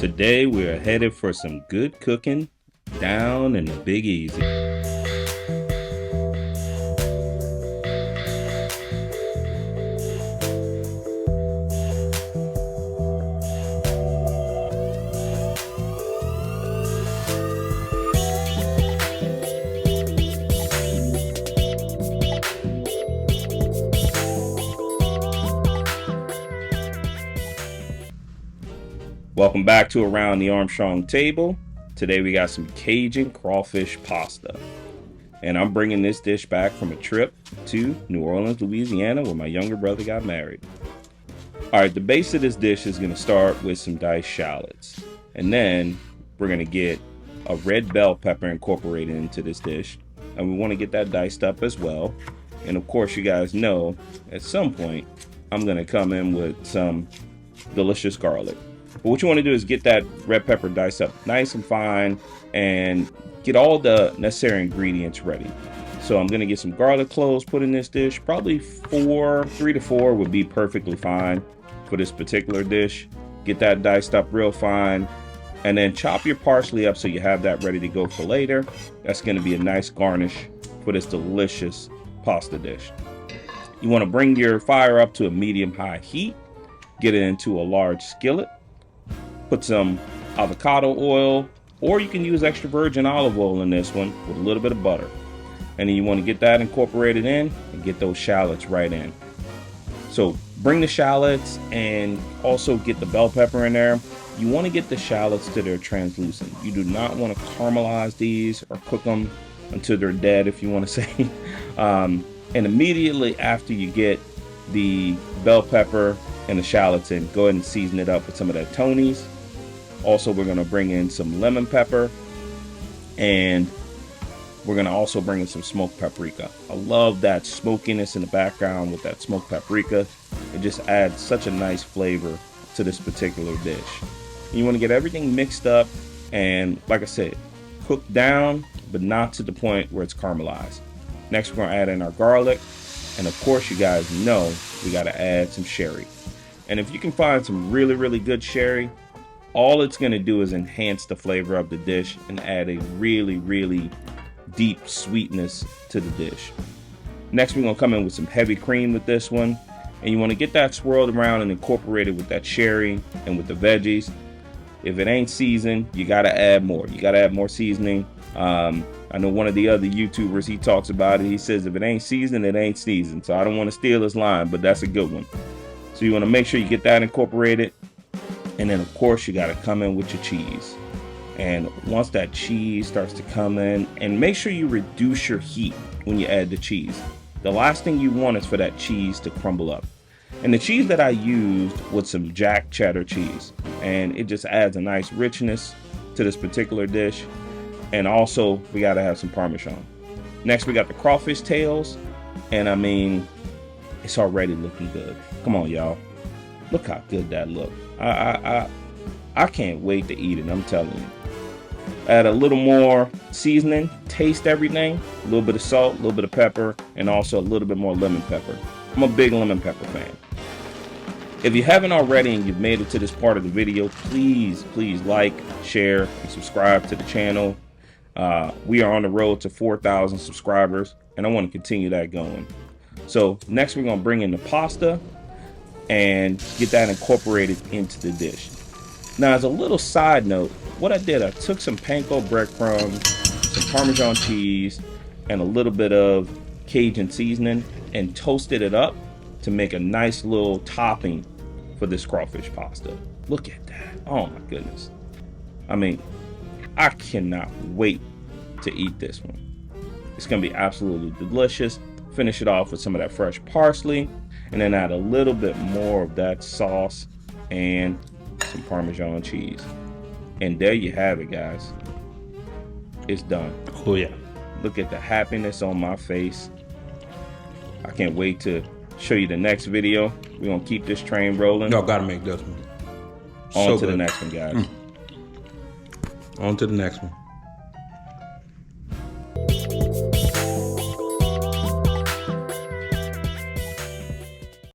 Today we're headed for some good cooking down in the Big Easy. Welcome back to Around the Armstrong table. Today we got some Cajun Crawfish Pasta. And I'm bringing this dish back from a trip to New Orleans, Louisiana, where my younger brother got married. Alright, the base of this dish is going to start with some diced shallots. And then we're going to get a red bell pepper incorporated into this dish. And we want to get that diced up as well. And of course, you guys know, at some point, I'm going to come in with some delicious garlic. But what you want to do is get that red pepper diced up nice and fine and get all the necessary ingredients ready. So I'm going to get some garlic cloves put in this dish. Probably 3 to 4 would be perfectly fine for this particular dish. Get that diced up real fine. And then chop your parsley up so you have that ready to go for later. That's going to be a nice garnish for this delicious pasta dish. You want to bring your fire up to a medium-high heat. Get it into a large skillet. Put some avocado oil, or you can use extra virgin olive oil in this one with a little bit of butter. And then you want to get that incorporated in and get those shallots right in. So bring the shallots and also get the bell pepper in there. You want to get the shallots till they're translucent. You do not want to caramelize these or cook them until they're dead, if you want to say. And immediately after you get the bell pepper and the shallots in, go ahead and season it up with some of that Tony's. Also, we're going to bring in some lemon pepper, and we're going to also bring in some smoked paprika. I love that smokiness in the background with that smoked paprika. It just adds such a nice flavor to this particular dish. You want to get everything mixed up and, like I said, cooked down, but not to the point where it's caramelized. Next, we're going to add in our garlic, and of course, you guys know we got to add some sherry. And if you can find some really, really good sherry, all it's going to do is enhance the flavor of the dish and add a really, really deep sweetness to the dish. Next, we're going to come in with some heavy cream with this one. And you want to get that swirled around and incorporated with that sherry and with the veggies. If it ain't seasoned, you got to add more. You got to add more seasoning. I know one of the other YouTubers, he talks about it. He says, if it ain't seasoned, it ain't seasoned. So I don't want to steal his line, but that's a good one. So you want to make sure you get that incorporated. And then, of course, you got to come in with your cheese. And once that cheese starts to come in, and make sure you reduce your heat when you add the cheese. The last thing you want is for that cheese to crumble up. And the cheese that I used was some Jack cheddar cheese. And it just adds a nice richness to this particular dish. And also, we got to have some Parmesan. Next, we got the crawfish tails. And I mean, it's already looking good. Come on, y'all. Look how good that looks. I can't wait to eat it, I'm telling you. Add a little more seasoning, taste everything, a little bit of salt, a little bit of pepper, and also a little bit more lemon pepper. I'm a big lemon pepper fan. If you haven't already and you've made it to this part of the video, please like, share, and subscribe to the channel. We are on the road to 4,000 subscribers, and I want to continue that going. So next we're going to bring in the pasta and get that incorporated into the dish. Now, as a little side note, what I did, I took some panko breadcrumbs, some Parmesan cheese, and a little bit of Cajun seasoning and toasted it up to make a nice little topping for this crawfish pasta. Look at that. Oh my goodness. I mean, I cannot wait to eat this one. It's going to be absolutely delicious. Finish it off with some of that fresh parsley, and then add a little bit more of that sauce and some Parmesan cheese. And there you have it, guys. It's done. Oh yeah. Look at the happiness on my face. I can't wait to show you the next video. We're going to keep this train rolling. Y'all got to make this one. On to the next one, guys. On to the next one.